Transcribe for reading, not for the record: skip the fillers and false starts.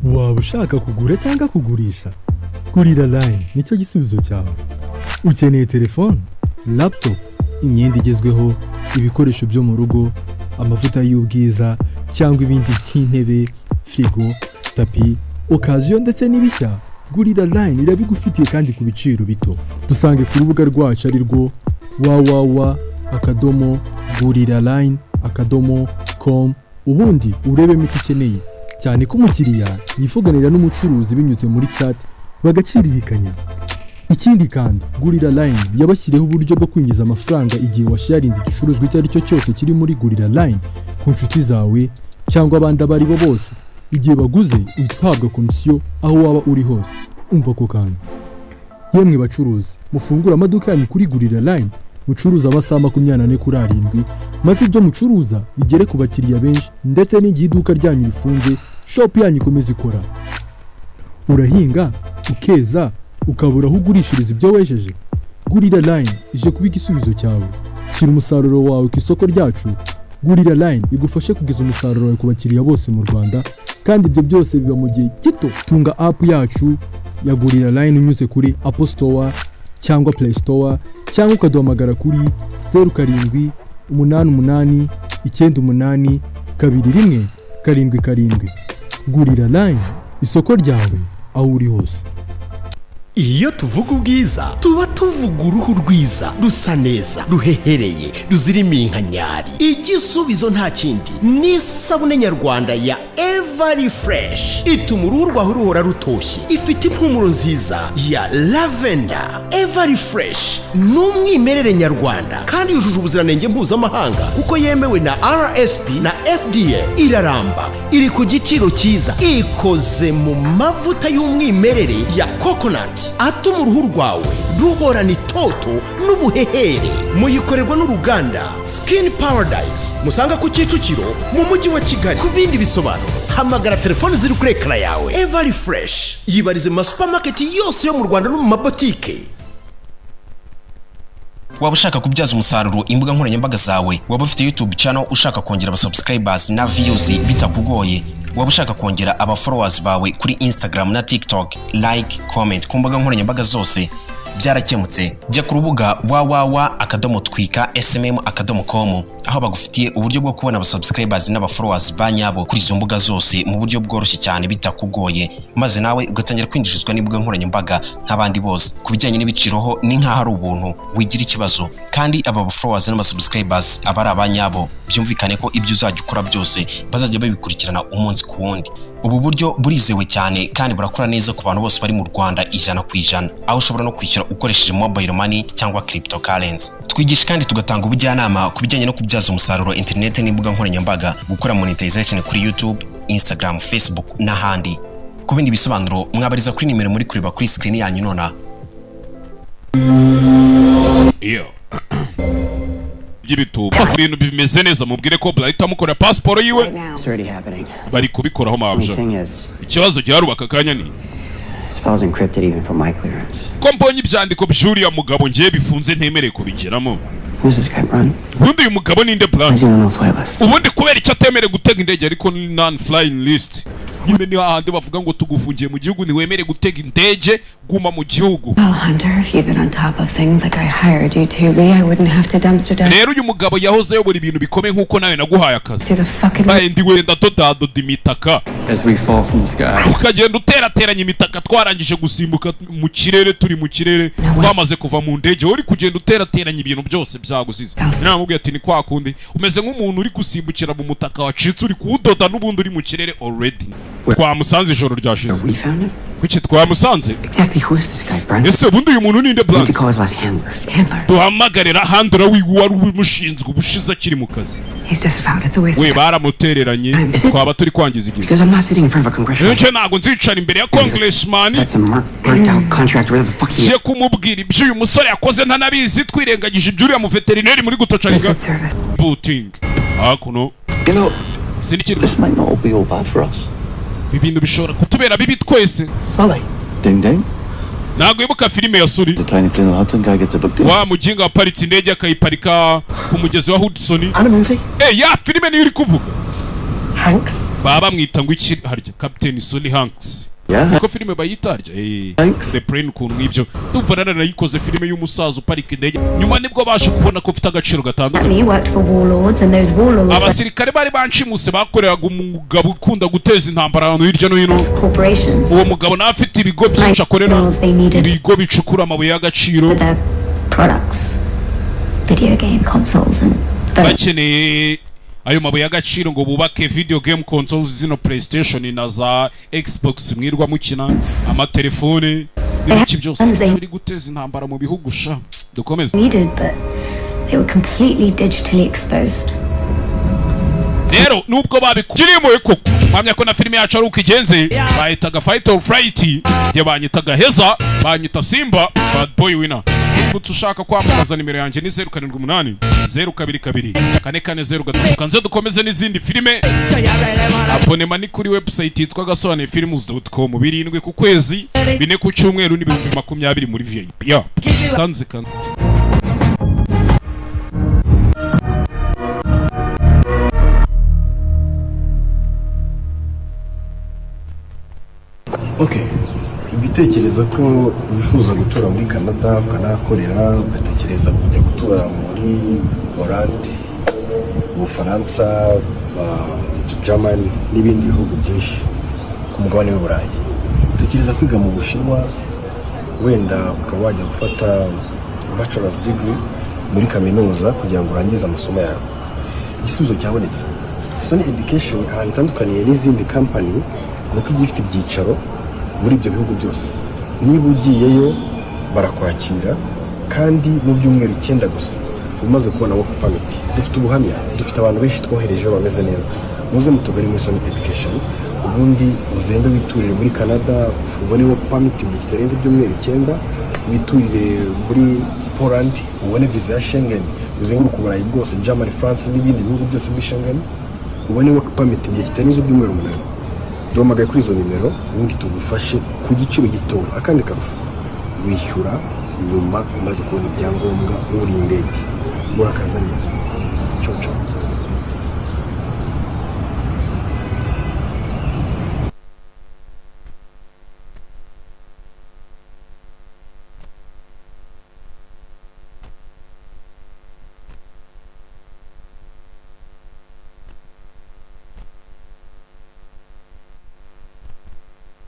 waba ushaka kugura cyangwa kugurisha Gurira Line nicyo gisubizo cyawe. Ukeneye telefone, laptop, imyenda igezweho, ibikoresho byo mu rugo, amavuta y'ubwiza cyangwa ibindi nk'intebe, frigo, tapi, occasion ndetse n'ibishya. Gurira Line irabigufitiye kandi ku biciro bito. Dusange ku rubuga rwacu ari rwo www.guriraline.com ubundi urebemo icyo ukeneye, cyane ko umukiriya yifuganira n'umucuruzi binyuze muri chat bagaciririkanya. Ikindi kandi Gurira Line yabashyiriyeho uburyo bwo kwinjiza amafaranga igihe washarinze igicuruzwa icyo ari cyo cyose kiri muri Gurira Line ku nshuti zawe cyangwa abandi abari bo bose. Igihe baguze uhabwa komisiyo aho waba uri hose. Umva ko kandi yemwe bacuruzi mufungura amaduka yanyu kuri Gurira Line, mucuruza amasaha 24 kuri 7, maze ibyo mucuruza bigere ku bakiriya benshi, ndetse n'igihe iduka ryanyu rifunze shop yanyu ikomeza ikora. Urahinga ukeza ukabura aho ugurishiriza ibyo wejeje, Gurira Line ije kuba igisubizo cyawe. Shyira umusaruro wawe ku isoko ryacu. Gurira Line igufashe kugeza umusaruro wawe ku bakiriya bose mu Rwanda, kandi ibyo byose biba mu gihe gito. Tunga app yacu ya Gurira Line unyuze kuri Apple Store cyangwa Play Store, cyangwa ukaduhamagara kuri 0788982177. Gurira Line, isoko ryawe aho uri hose. Iyo tuvuga ubwiza tuba tuvuga uruhu rwiza rusa neza ruhehereye ruzirimo inkanyari. Igisubizo nta kindi ni isabune nyarwanda ya Every Fresh. Ituma uruhu rwawe ruhora rutoshye, ifite impumuro nziza ya lavender. Every Fresh ni umwimerere nyarwanda kandi yujuje ubuziranenge mpuzamahanga kuko yemewe na RSP na FDA. Iraramba, iri ku giciro cyiza, ikoze mu mavuta y'umwimerere ya coconut atuma uruhu rwawe ruhorana itoto n'ubuhehere. Muyikorerwa n'uruganda Skin Paradise, musanga ku Kicukiro mu mujyi wa Kigali. Ku bindi bisobanuro hamagara telefone ziri kuri ekara yawe. Every Fresh yibarize mu supermarket yose yo mu Rwanda no mu mabotike. Waba ushaka kubyaza umusaruro imbuga nkoranyambaga zawe, waba ufite YouTube channel ushaka kongera aba subscribers na views bitakugoye, waba ushaka kongera aba followers bawe kuri Instagram na TikTok, like, comment ku mbuga nkoranyambaga zose, byarakemutse. Jya ku rubuga www.twika.smm.com aho bagufitiye uburyo bwo kubona aba subscribers n'aba followers banyabo kuri izo mbuga zose mu buryo bworoshye cyane bitakugoye, maze nawe ugatangira kwinjirizwa n'imbuga nkoranyambaga nk'abandi bose. Kubijyanye n'ibiciroho ni nkaho ari ubuntu, wigira ikibazo, kandi aba followers n'aba subscribers abari abanyabo byumvikane ko ibyo uzajya ukora byose bazajya babikurikirana umunsi ku wundi. Ubu buryo burizewe cyane kandi burakora neza ku bantu bose bari mu Rwanda 100%, aho ushobora no kwishyura ukoresheje mobile money cyangwa cryptocurrency. Twigisha kandi tugatanga ubujyanama ku bijyanye no kubyaza umusaruro internet n'imbuga nkoranyambaga, gukora monetization kuri YouTube, Instagram, Facebook n'ahandi. Ku bindi bisobanuro mwabariza kuri nimero muri kureba kuri screen yanyu nona. Ibituba ibintu bimeze neza, mubwire ko Bright amukora passport yiwe bari kubikoraho mabyo. Ikibazo cyarubaka kanya ni files encrypted even for my clearance. Komponi byandiko byuriya mugabo ngiye bifunze ntemere kubigeramo. Who's this guy, Brian? Ubundi uyu mugabo ninde Brian? Ubundi kubera icyo atemere gutega indege ariko ni non flying list. Nyine ni hahandi bavuga ngo tugufungiye mu gihugu ntiwemere gutega indege, guma mu gihugu. Well, Hunter, if you've been on top of things like I hired you to be, I wouldn't have to dumpster dive. Rero uyu mugabo yahoze yobora ibintu bikomeye nkuko nawe naguhaye akazi. Ndi wenda todado dimitaka. As we fall from the sky. Ukagenda uterateranya imitaka twarangije gusimbuka mu kirere, turi mu kirere twamaze kuva mu ndege, uri kugenda uterateranya ibintu byose byagusize. Namubwiye ati ni kwa kundi umeze nk'umuntu uri gusimbukira mu mutaka wacitse uri kuwudoda n'ubundi uri mu kirere already. Twamusanze ijoro ryashize. Kuki twamusanze? Exactly who is this guy, Brian? Ese bundi uyu muntu ninde Brian? To call his last handler. Duhamagarira handler wari umushinzwe ubushize akiri mu kazi. He's disavowed. It's a waste. We baramutereranye twaba turi kwangiza igihe. Because I'm not sitting in front of a congressional. Nje nago nzicara imbere ya congressman. That's a marked out contract where the fuck he is. Je kumubwira ibyo uyu musore yakoze ntanabizi, twirengagije ibyo uriya mu veterinary muri gutocariga. Booting. Hakuno. You know, this might not be all bad for us. Ibintu bishobora kutubera bibi twese. Sally. Ding ding. Ntabwo ibuka filime ya Suri. The tiny plane Hudson guy gets a book deal. Wa mujinga aparitse indege akayiparika ku mugezi wa Hudson. And a movie? Ya filime niyo uri kuvuga. Hanks. baba mwita ngo iki harya Captain Sonny Hanks. Yeah. Ko filime bayitarya Hanks. The Plane ukuntu nk'ibyo ndumva narayikoze filime y'umusaza uparika indege nyuma nibwo baje kubona ko ufite agaciro gatandukanye. He worked for warlords and those warlords abasirikare bari banshimuse bakoreraga umugabo ukunda guteza intambara ahantu hirya no hino. corporations. Uwo mugabo nawe afite ibigo byinshi akorera ibigo bicukura amabuye y'agaciro. Their products, video game consoles and bakeneye ayo mabuye y'agaciro ngo bubake video game consoles zino PlayStation na za Xbox mwirwa mukina amatelefone n'ibiki byose biri guteza intambara mu bihugu sha. Dukomeze. needed, but they were completely digitally exposed. Rero nubwo babikirimo eko mpamya ko na filime yacu ari uko igenze bahitaga Fight or Flight ye banyitaga Heza banyita Simba Bad Boy Winner. Nubwo ushaka kwamamaza nimero yanjye ni 078 022 4403 kanze dukomeze n'izindi filime. Abonema ni kuri website yitwa gasobanefilms.com 7 ku kwezi 4 ku cyumweru ni 20 muri VIP. Ya kanze kanze. Okay, ubitekereza ko wifuza gutura muri Canada ukanahakorera ugatekereza kujya gutura muri Poland, Ubufaransa, Germany n'ibindi bihugu byinshi ku mugabane w'Uburayi. Utekereza kwiga mu Bushinwa wenda ukaba wajya gufata bachelor's degree muri kaminuza kugira ngo urangize amasomo yawe. Igisubizo cyabonetse. Sony Education ahantu itandukaniye n'izindi company nuko igiye ifite ibyicaro muri ibyo bihugu byose. Niba ugiyeyo barakwakira kandi mu byumweru 9 gusa umaze kubona work permit. Dufite ubuhamya, dufite abantu benshi twohereje bameze neza. Muze mutugari muri Sony Education ubundi uzende witurire muri Canada ubone work permit mu kitarenze byumweru 9, witurire muri Poland ubone visa ya Schengen uzenguruka Uburayi bwose, Germany, France n'ibindi bihugu byose muri Schengen ubone work permit mu kitarenze byumweru 8. Duhamagaye kuri izo nimero ubundi tugufashe ku giciro gito. Akandi karusho wishyura nyuma umaze kubona ibyangombwa uri indege. Murakaza neza. Ciao ciao.